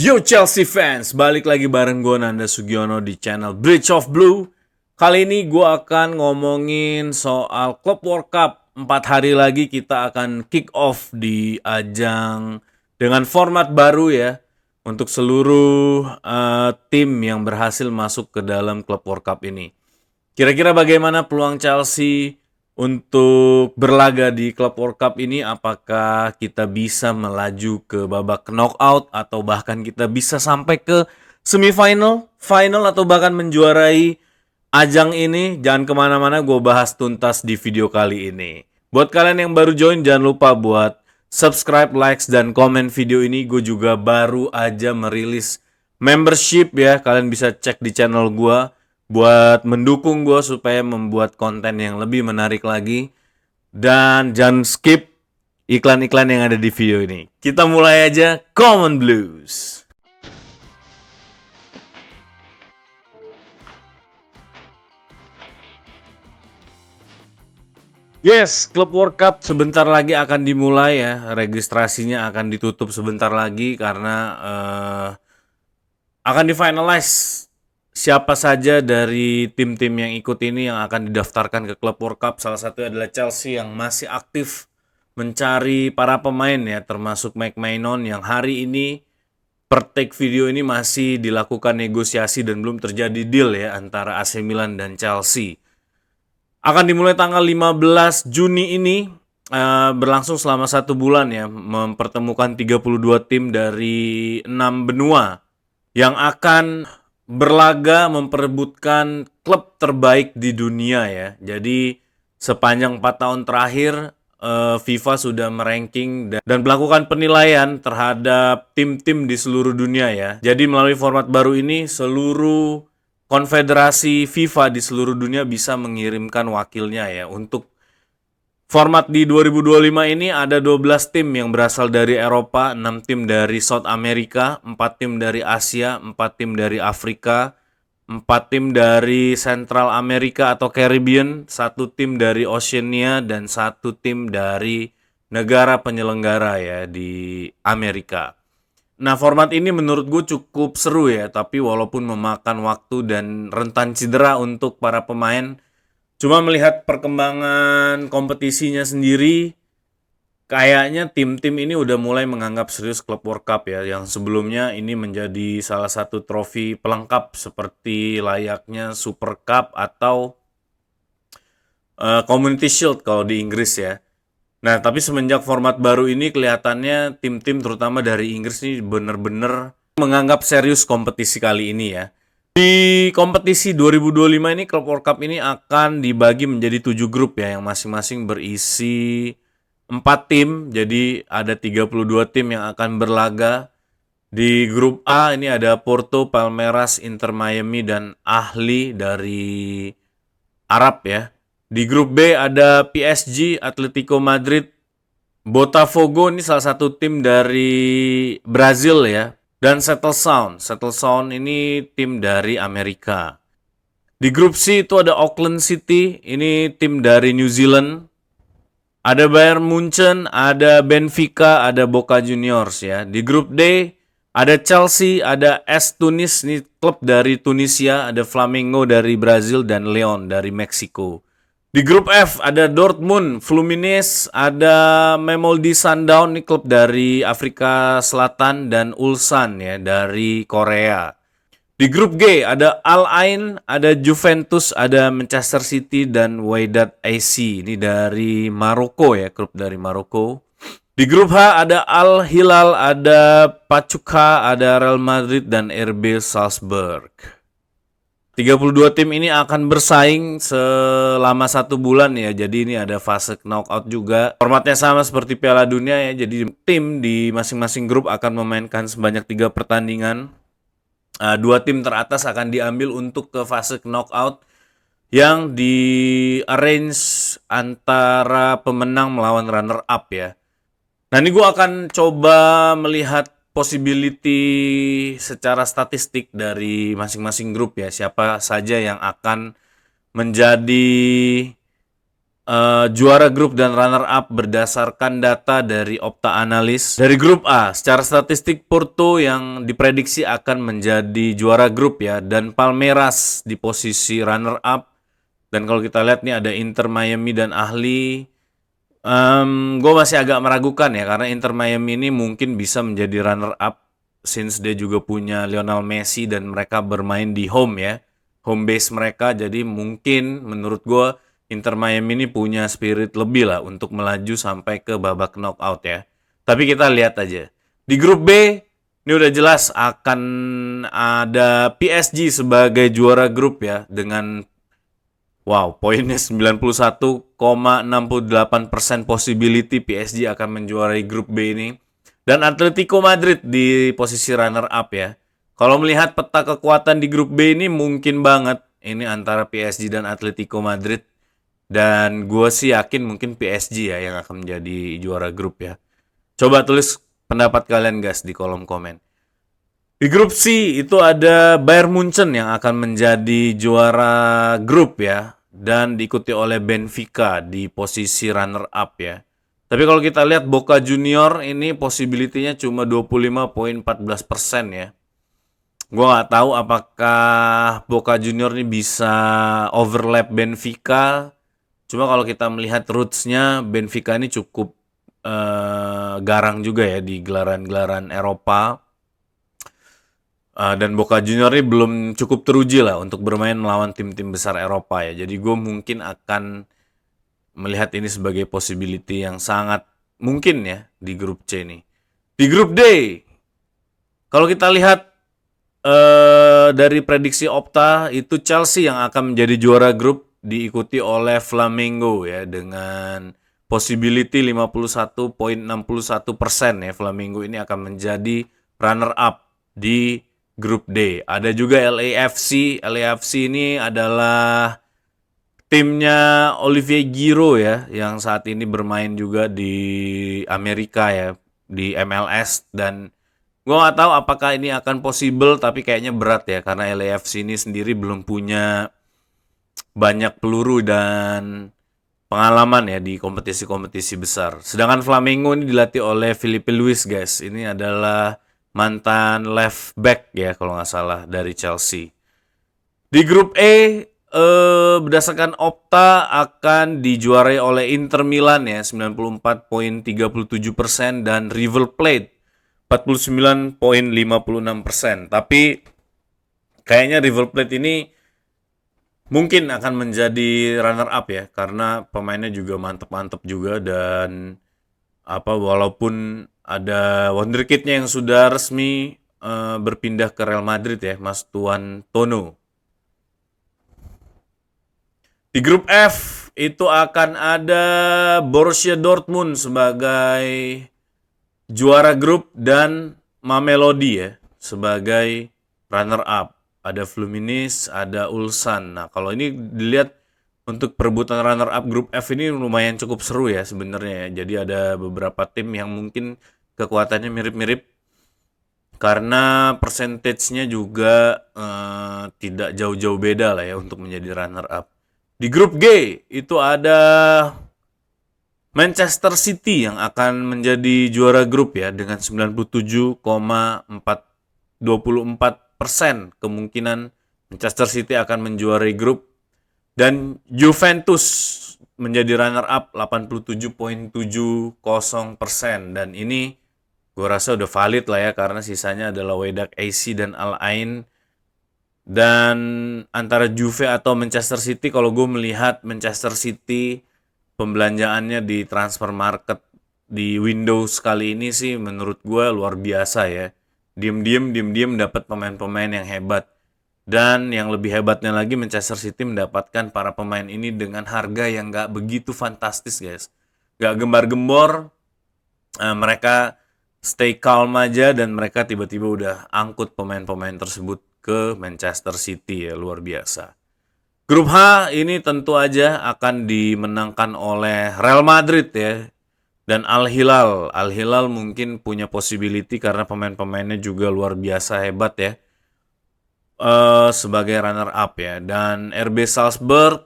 Yo Chelsea fans, balik lagi bareng gue Nanda Sugiono di channel Bridge of Blue. Kali ini gue akan ngomongin soal Club World Cup. 4 hari lagi kita akan kick off di ajang dengan format baru ya. Untuk seluruh tim yang berhasil masuk ke dalam Club World Cup ini. Kira-kira bagaimana peluang Chelsea untuk berlaga di Club World Cup ini? Apakah kita bisa melaju ke babak knockout atau bahkan kita bisa sampai ke semifinal, final atau bahkan menjuarai ajang ini? Jangan kemana-mana, gue bahas tuntas di video kali ini. Buat kalian yang baru join, jangan lupa buat subscribe, likes, dan komen video ini. Gue juga baru aja merilis membership ya. Kalian bisa cek di channel gue buat mendukung gue supaya membuat konten yang lebih menarik lagi. Dan jangan skip iklan-iklan yang ada di video ini. Kita mulai aja. Common Blues. Yes, Club World Cup sebentar lagi akan dimulai ya. Registrasinya akan ditutup sebentar lagi karena akan difinalize siapa saja dari tim-tim yang ikut ini yang akan didaftarkan ke Club World Cup. Salah satu adalah Chelsea yang masih aktif mencari para pemain ya, termasuk Mike Maignan yang hari ini per take video ini masih dilakukan negosiasi dan belum terjadi deal ya antara AC Milan dan Chelsea. Akan dimulai tanggal 15 Juni ini, berlangsung selama 1 bulan ya, mempertemukan 32 tim dari 6 benua yang akan berlaga memperebutkan klub terbaik di dunia ya. Jadi sepanjang 4 tahun terakhir FIFA sudah meranking dan melakukan penilaian terhadap tim-tim di seluruh dunia ya. Jadi melalui format baru ini seluruh konfederasi FIFA di seluruh dunia bisa mengirimkan wakilnya ya. Untuk format di 2025 ini ada 12 tim yang berasal dari Eropa, 6 tim dari South America, 4 tim dari Asia, 4 tim dari Afrika, 4 tim dari Central America atau Caribbean, 1 tim dari Oceania, dan 1 tim dari negara penyelenggara ya di Amerika. Nah, format ini menurut gue cukup seru ya, tapi walaupun memakan waktu dan rentan cedera untuk para pemain, cuma melihat perkembangan kompetisinya sendiri, kayaknya tim-tim ini udah mulai menganggap serius Club World Cup ya, yang sebelumnya ini menjadi salah satu trofi pelengkap seperti layaknya Super Cup atau Community Shield kalau di Inggris ya. Nah, tapi semenjak format baru ini kelihatannya tim-tim terutama dari Inggris ini benar-benar menganggap serius kompetisi kali ini ya. Di kompetisi 2025 ini Club World Cup ini akan dibagi menjadi 7 grup ya yang masing-masing berisi 4 tim. Jadi ada 32 tim yang akan berlaga. Di grup A ini ada Porto, Palmeiras, Inter Miami, dan Ahli dari Arab ya. Di grup B ada PSG, Atletico Madrid, Botafogo ini salah satu tim dari Brazil ya. Dan Seattle Sound. Seattle Sound ini tim dari Amerika. Di grup C itu ada Auckland City, ini tim dari New Zealand. Ada Bayern Munchen, ada Benfica, ada Boca Juniors ya. Di grup D ada Chelsea, ada AS Tunis, ini klub dari Tunisia, ada Flamengo dari Brazil, dan Lyon dari Meksiko. Di grup F ada Dortmund, Fluminense, ada Mamelodi Sundown, ini klub dari Afrika Selatan, dan Ulsan ya dari Korea. Di grup G ada Al Ain, ada Juventus, ada Manchester City, dan Wydad AC, ini dari Maroko ya, klub dari Maroko. Di grup H ada Al Hilal, ada Pachuca, ada Real Madrid, dan RB Salzburg. 32 tim ini akan bersaing selama 1 bulan ya. Jadi ini ada fase knockout juga. Formatnya sama seperti Piala Dunia ya. Jadi tim di masing-masing grup akan memainkan sebanyak 3 pertandingan. 2 tim teratas akan diambil untuk ke fase knockout yang di arrange antara pemenang melawan runner up ya. Nah, ini gue akan coba melihat possibility secara statistik dari masing-masing grup ya. Siapa saja yang akan menjadi juara grup dan runner up berdasarkan data dari Opta Analyst. Dari grup A, secara statistik Porto yang diprediksi akan menjadi juara grup ya, dan Palmeiras di posisi runner up. Dan kalau kita lihat nih ada Inter Miami dan Ahli. Gue masih agak meragukan ya, karena Inter Miami ini mungkin bisa menjadi runner up since dia juga punya Lionel Messi dan mereka bermain di home ya, home base mereka. Jadi mungkin menurut gue Inter Miami ini punya spirit lebih lah untuk melaju sampai ke babak knockout ya. Tapi kita lihat aja. Di grup B ini udah jelas akan ada PSG sebagai juara grup ya, dengan wow, poinnya 91,68% possibility PSG akan menjuarai grup B ini. Dan Atletico Madrid di posisi runner up ya. Kalau melihat peta kekuatan di grup B ini mungkin banget ini antara PSG dan Atletico Madrid. Dan gue sih yakin mungkin PSG ya yang akan menjadi juara grup ya. Coba tulis pendapat kalian guys di kolom komen. Di grup C itu ada Bayern Munchen yang akan menjadi juara grup ya, dan diikuti oleh Benfica di posisi runner up ya. Tapi kalau kita lihat Boca Junior ini possibility-nya cuma 25,14% ya. Gue nggak tahu apakah Boca Junior ini bisa overlap Benfica. Cuma kalau kita melihat roots-nya, Benfica ini cukup garang juga ya di gelaran-gelaran Eropa. Dan Boca Junior ini belum cukup teruji lah untuk bermain melawan tim-tim besar Eropa ya. Jadi gue mungkin akan melihat ini sebagai possibility yang sangat mungkin ya di grup C ini. Di grup D, kalau kita lihat dari prediksi Opta itu Chelsea yang akan menjadi juara grup, diikuti oleh Flamengo ya dengan possibility 51,61% ya. Flamengo ini akan menjadi runner up di grup D. Ada juga LAFC. LAFC ini adalah timnya Olivier Giroud ya, yang saat ini bermain juga di Amerika ya, di MLS. Dan gue nggak tahu apakah ini akan possible, tapi kayaknya berat ya, karena LAFC ini sendiri belum punya banyak peluru dan pengalaman ya di kompetisi-kompetisi besar. Sedangkan Flamengo ini dilatih oleh Filipe Luis guys. Ini adalah mantan left back ya kalau nggak salah dari Chelsea. Di grup E berdasarkan Opta akan dijuarai oleh Inter Milan ya 94,37% dan River Plate 49,56%. Tapi kayaknya River Plate ini mungkin akan menjadi runner up ya, karena pemainnya juga mantep-mantep juga. Dan walaupun ada wonderkidnya yang sudah resmi berpindah ke Real Madrid ya, Mas Tuan Tono. Di grup F itu akan ada Borussia Dortmund sebagai juara grup dan Mamelodi ya sebagai runner up. Ada Fluminense, ada Ulsan. Nah, kalau ini dilihat untuk perebutan runner up grup F ini lumayan cukup seru ya sebenarnya ya. Jadi ada beberapa tim yang mungkin kekuatannya mirip-mirip, karena persentasenya juga tidak jauh-jauh beda lah ya untuk menjadi runner up. Di grup G itu ada Manchester City yang akan menjadi juara grup ya dengan 97,24% kemungkinan Manchester City akan menjuarai grup. Dan Juventus menjadi runner up 87,70%. Dan ini gue rasa udah valid lah ya, karena sisanya adalah Wydad AC dan Al Ain. Dan antara Juve atau Manchester City, kalau gue melihat Manchester City pembelanjaannya di transfer market di Windows kali ini sih menurut gue luar biasa ya. Diem-diem dapat pemain-pemain yang hebat. Dan yang lebih hebatnya lagi, Manchester City mendapatkan para pemain ini dengan harga yang gak begitu fantastis guys. Gak gembar-gembor, mereka stay calm aja, dan mereka tiba-tiba udah angkut pemain-pemain tersebut ke Manchester City ya, luar biasa. Grup H ini tentu aja akan dimenangkan oleh Real Madrid ya, dan Al Hilal. Al Hilal mungkin punya possibility karena pemain-pemainnya juga luar biasa hebat ya, sebagai runner up ya. Dan RB Salzburg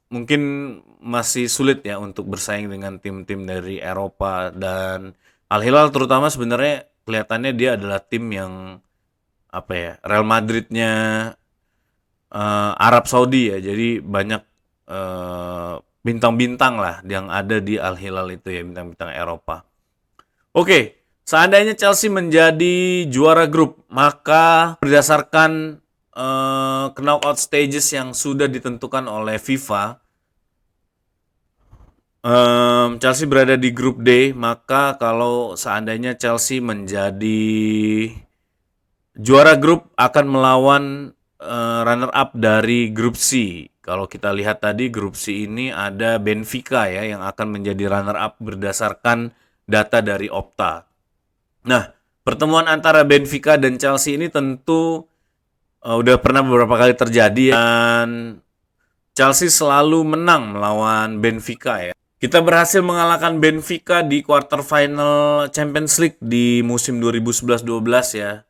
mungkin masih sulit ya untuk bersaing dengan tim-tim dari Eropa, dan Al Hilal terutama sebenarnya kelihatannya dia adalah tim yang apa ya, Real Madridnya Arab Saudi ya. Jadi banyak bintang-bintang lah yang ada di Al Hilal itu ya, bintang-bintang Eropa. Oke, seandainya Chelsea menjadi juara grup, maka berdasarkan knockout stages yang sudah ditentukan oleh FIFA, Chelsea berada di grup D. Maka kalau seandainya Chelsea menjadi juara grup, akan melawan runner up dari grup C. Kalau kita lihat tadi, grup C ini ada Benfica ya yang akan menjadi runner up berdasarkan data dari Opta. Nah, pertemuan antara Benfica dan Chelsea ini tentu udah pernah beberapa kali terjadi, dan Chelsea selalu menang melawan Benfica ya. Kita berhasil mengalahkan Benfica di quarter final Champions League di musim 2011-12 ya.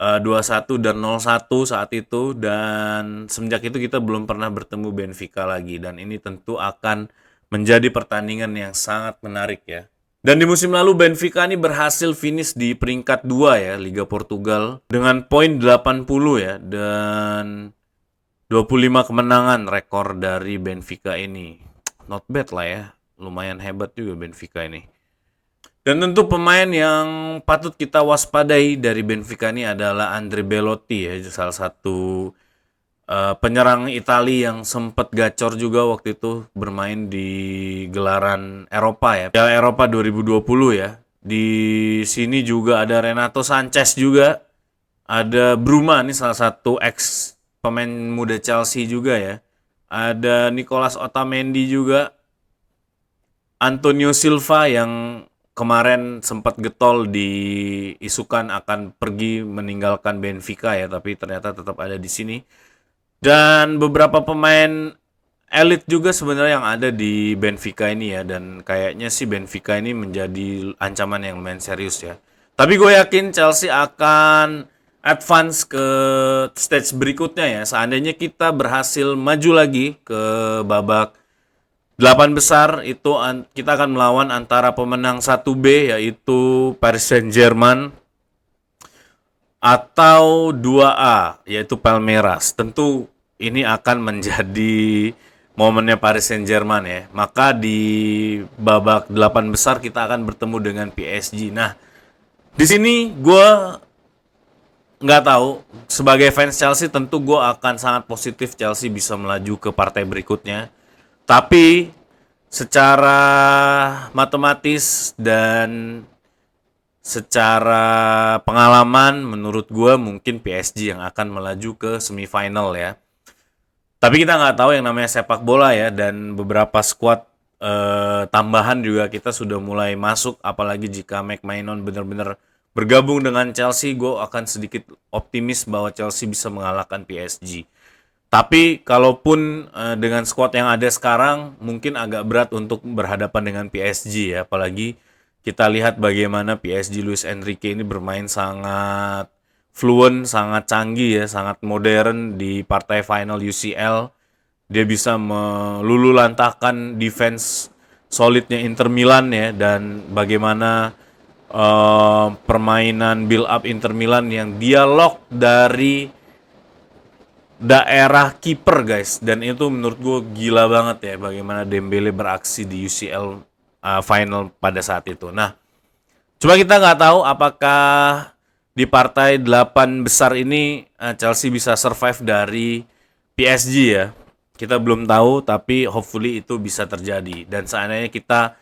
2-1 dan 0-1 saat itu, dan semenjak itu kita belum pernah bertemu Benfica lagi, dan ini tentu akan menjadi pertandingan yang sangat menarik ya. Dan di musim lalu Benfica ini berhasil finish di peringkat 2 ya Liga Portugal dengan poin 80 ya, dan 25 kemenangan rekor dari Benfica ini. Not bad lah ya, lumayan hebat juga Benfica ini. Dan tentu pemain yang patut kita waspadai dari Benfica ini adalah Andre Belotti ya, salah satu penyerang Italia yang sempat gacor juga waktu itu bermain di gelaran Eropa ya, Piala Eropa 2020 ya. Di sini juga ada Renato Sanchez juga, ada Bruma nih salah satu ex pemain muda Chelsea juga ya. Ada Nicolas Otamendi juga, Antonio Silva yang kemarin sempat getol diisukan akan pergi meninggalkan Benfica ya, tapi ternyata tetap ada di sini. Dan beberapa pemain elit juga sebenarnya yang ada di Benfica ini ya, dan kayaknya sih Benfica ini menjadi ancaman yang lumayan serius ya. Tapi gue yakin Chelsea akan advance ke stage berikutnya ya, seandainya kita berhasil maju lagi ke babak 8 besar. Itu kita akan melawan antara pemenang 1B yaitu Paris Saint-Germain atau 2A yaitu Palmeiras. Tentu ini akan menjadi momennya Paris Saint-Germain ya. Maka di babak 8 besar kita akan bertemu dengan PSG. Nah, di sini gue nggak tahu, sebagai fans Chelsea tentu gue akan sangat positif Chelsea bisa melaju ke partai berikutnya. Tapi secara matematis dan secara pengalaman, menurut gue mungkin PSG yang akan melaju ke semifinal ya. Tapi kita nggak tahu yang namanya sepak bola ya, dan beberapa squad tambahan juga kita sudah mulai masuk. Apalagi jika McMahon benar-benar bergabung dengan Chelsea, gue akan sedikit optimis bahwa Chelsea bisa mengalahkan PSG. Tapi kalaupun dengan squad yang ada sekarang mungkin agak berat untuk berhadapan dengan PSG ya. Apalagi kita lihat bagaimana PSG Luis Enrique ini bermain sangat fluent, sangat canggih ya, sangat modern di partai final UCL. Dia bisa melululantahkan defense solidnya Inter Milan ya, dan bagaimana permainan build up Inter Milan yang dialog dari daerah kiper guys, dan itu menurut gue gila banget ya bagaimana Dembele beraksi di UCL final pada saat itu. Nah, coba kita nggak tahu apakah di partai 8 besar ini Chelsea bisa survive dari PSG ya. Kita belum tahu, tapi hopefully itu bisa terjadi. Dan seandainya kita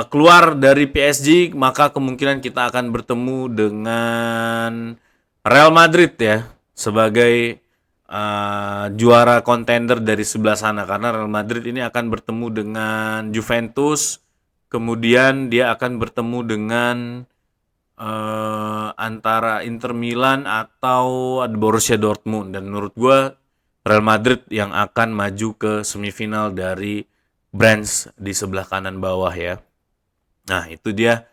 keluar dari PSG, maka kemungkinan kita akan bertemu dengan Real Madrid ya, sebagai juara kontender dari sebelah sana, karena Real Madrid ini akan bertemu dengan Juventus, kemudian dia akan bertemu dengan antara Inter Milan atau Borussia Dortmund, dan menurut gue Real Madrid yang akan maju ke semifinal dari branch di sebelah kanan bawah ya. Nah itu dia.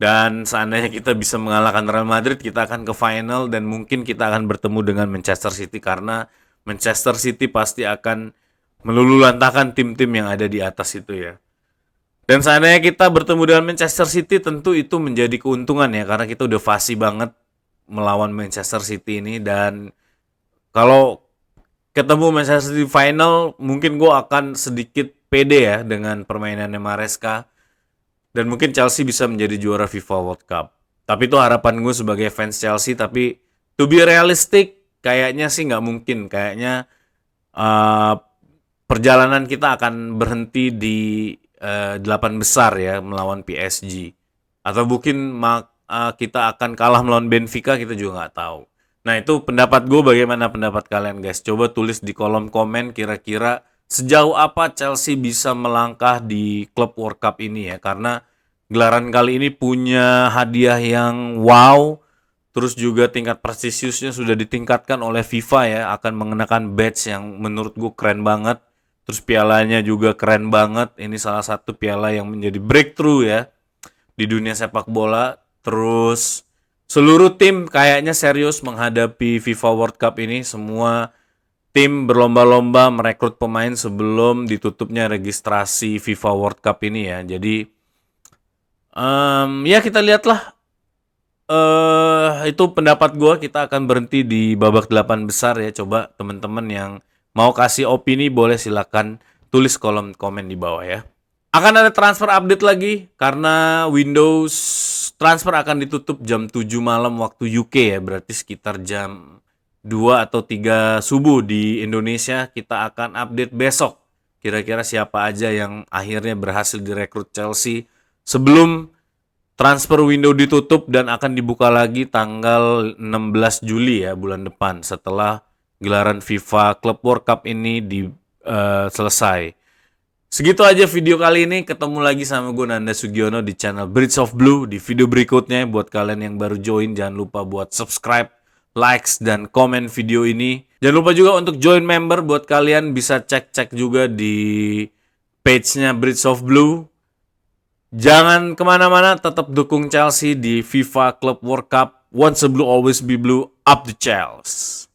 Dan seandainya kita bisa mengalahkan Real Madrid, kita akan ke final, dan mungkin kita akan bertemu dengan Manchester City, karena Manchester City pasti akan meluluhlantahkan tim-tim yang ada di atas itu ya. Dan seandainya kita bertemu dengan Manchester City, tentu itu menjadi keuntungan ya, karena kita udah fasih banget melawan Manchester City ini. Dan kalau ketemu Manchester City final, mungkin gue akan sedikit pede ya dengan permainannya Maresca. Dan mungkin Chelsea bisa menjadi juara FIFA World Cup. Tapi itu harapan gue sebagai fans Chelsea. Tapi to be realistic, kayaknya sih nggak mungkin. Kayaknya uh, perjalanan kita akan berhenti di 8 besar ya melawan PSG. Atau mungkin kita akan kalah melawan Benfica, kita juga nggak tahu. Nah itu pendapat gue, bagaimana pendapat kalian guys? Coba tulis di kolom komen kira-kira sejauh apa Chelsea bisa melangkah di Club World Cup ini ya. Karena gelaran kali ini punya hadiah yang wow. Terus juga tingkat prestisiusnya sudah ditingkatkan oleh FIFA ya. Akan mengenakan badge yang menurut gue keren banget. Terus pialanya juga keren banget. Ini salah satu piala yang menjadi breakthrough ya di dunia sepak bola. Terus seluruh tim kayaknya serius menghadapi FIFA World Cup ini. Semua tim berlomba-lomba merekrut pemain sebelum ditutupnya registrasi FIFA World Cup ini ya. Jadi ya kita lihatlah. Itu pendapat gue, kita akan berhenti di babak 8 besar ya. Coba teman-teman yang mau kasih opini boleh silakan tulis kolom komen di bawah ya. Akan ada transfer update lagi karena Windows transfer akan ditutup jam 7 malam waktu UK ya. Berarti sekitar jam 2 atau 3 subuh di Indonesia. Kita akan update besok. Kira-kira siapa aja yang akhirnya berhasil direkrut Chelsea sebelum transfer window ditutup dan akan dibuka lagi tanggal 16 Juli ya, bulan depan setelah gelaran FIFA Club World Cup ini selesai. Segitu aja video kali ini. Ketemu lagi sama gue Nanda Sugiono di channel Bridge of Blue. Di video berikutnya, buat kalian yang baru join, jangan lupa buat subscribe, likes, dan komen video ini. Jangan lupa juga untuk join member. Buat kalian bisa cek-cek juga di page-nya Bridge of Blue. Jangan kemana-mana, tetap dukung Chelsea di FIFA Club World Cup. Once a blue, always be blue. Up the Chelsea.